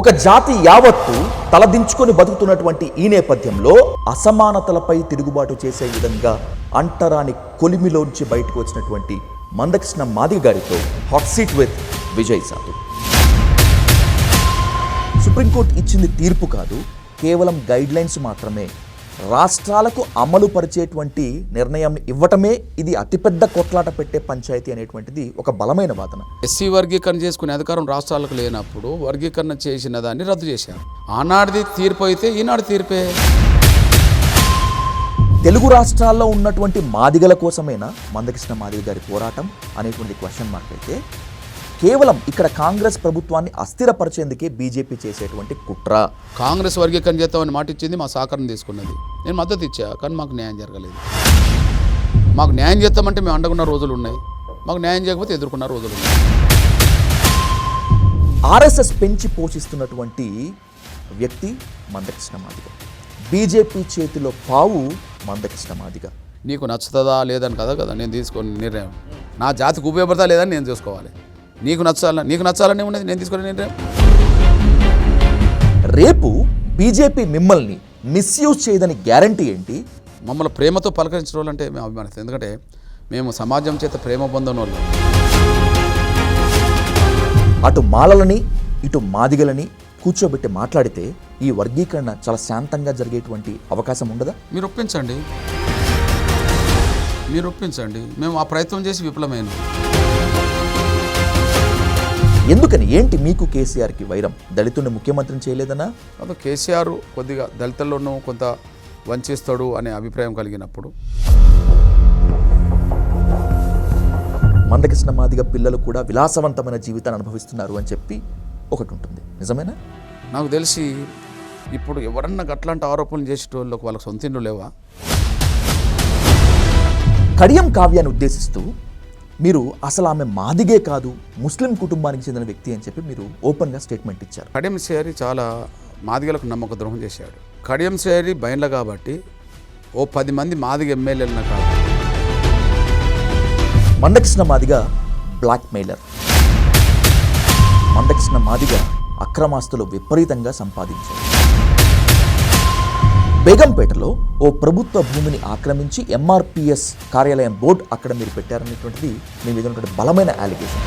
ఒక జాతి యావత్తు తలదించుకొని బతుకుతున్నటువంటి ఈ నేపథ్యంలో అసమానతలపై తిరుగుబాటు చేసే విధంగా అంటరాని కొలిమిలోంచి బయటకు వచ్చినటువంటి మందకృష్ణ మాదిగ గారితో హాట్ సీట్ విత్ విజయ్ సాధు. సుప్రీంకోర్టు ఇచ్చింది తీర్పు కాదు, కేవలం గైడ్ లైన్స్ మాత్రమే. రాష్ట్రాలకు అమలు పరిచేటువంటి నిర్ణయం ఇవ్వటమే ఇది అతిపెద్ద కొట్లాట పెట్టే పంచాయతీ అనేటువంటిది ఒక బలమైన వాదన. ఎస్సీ వర్గీకరణ చేసుకునే అధికారం రాష్ట్రాలకు లేనప్పుడు వర్గీకరణ చేసిన దాన్ని రద్దు చేశారు. ఆనాటిది తీర్పు అయితే ఈనాడు తీర్పే. తెలుగు రాష్ట్రాల్లో ఉన్నటువంటి మాదిగల కోసమేనా మందకృష్ణ మాదిగ గారి పోరాటం అనేటువంటి క్వశ్చన్ మార్క్ అయితే, కేవలం ఇక్కడ కాంగ్రెస్ ప్రభుత్వాన్ని అస్థిరపరిచేందుకే బీజేపీ చేసేటువంటి కుట్ర. కాంగ్రెస్ వర్గీకరణ చేస్తామని మాట ఇచ్చింది, మా సహకారం తీసుకున్నది, నేను మద్దతు ఇచ్చా, కానీ మాకు న్యాయం జరగలేదు. మాకు న్యాయం చేస్తామంటే మేము అండకున్న రోజులు ఉన్నాయి, మాకు న్యాయం చేయకపోతే ఎదుర్కొన్న రోజులు ఉన్నాయి. ఆర్ఎస్ఎస్ పెంచి పోషిస్తున్నటువంటి వ్యక్తి మందకృష్ణ మాదిగ. బీజేపీ చేతిలో పావు మందకృష్ణ మాదిగ. నీకు నచ్చుతుందా లేదని కదా నేను తీసుకునే నిర్ణయం. నా జాతికి ఉపయోగపడతా లేదని నేను చూసుకోవాలి. నీకు నచ్చాలని ఉన్నది నేను తీసుకునే నిర్ణయం. రేపు బీజేపీ మిమ్మల్ని మిస్యూజ్ చేయదని గ్యారంటీ ఏంటి? మమ్మల్ని ప్రేమతో పలకరించిన వాళ్ళు అంటే మేము అభిమానిస్తాం. ఎందుకంటే మేము సమాజం చేత ప్రేమ పొందిన వాళ్ళు. అటు మాలలని ఇటు మాదిగలని కూర్చోబెట్టి మాట్లాడితే ఈ వర్గీకరణ చాలా శాంతంగా జరిగేటువంటి అవకాశం ఉండదా? మీరు ఒప్పించండి, మేము ఆ ప్రయత్నం చేసి విఫలమైన. ఎందుకని? ఏంటి మీకు కేసీఆర్కి వైరం? దళితుడిని ముఖ్యమంత్రిని చేయలేదనా? అదో కేసీఆర్ కొద్దిగా దళితుల్లోనూ కొంత వంచిస్తాడు అనే అభిప్రాయం కలిగినప్పుడు. మందకృష్ణ మాదిగ పిల్లలు కూడా విలాసవంతమైన జీవితాన్ని అనుభవిస్తున్నారు అని చెప్పి ఒకటి ఉంటుంది, నిజమేనా? నాకు తెలిసి ఇప్పుడు ఎవరన్నా అట్లాంటి ఆరోపణలు చేసేటోళ్ళకి వాళ్ళకి సొంత ఇండ్లు లేవా? కడియం కావ్యాన్ని ఉద్దేశిస్తూ మీరు అసలు ఆమె మాదిగే కాదు, ముస్లిం కుటుంబానికి చెందిన వ్యక్తి అని చెప్పి మీరు ఓపెన్గా స్టేట్మెంట్ ఇచ్చారు. కడియం శ్రేయరి చాలా మాదిగలకు నమ్మక ద్రోహం చేశాడు. కడియం శ్రేయరి బయన్ల కాబట్టి 10 మంది మాదిగ ఎమ్మెల్యేలను కాదు. Mandakrishna Madiga blackmailer. మందకృష్ణ మాదిగ అక్రమాస్తులు విపరీతంగా సంపాదించారు. బేగంపేటలో ఓ ప్రభుత్వ భూమిని ఆక్రమించి ఎంఆర్పిఎస్ కార్యాలయం బోర్డు అక్కడ మీరు పెట్టారనేటువంటిది మీ మీద ఉన్నటువంటి బలమైన అలిగేషన్.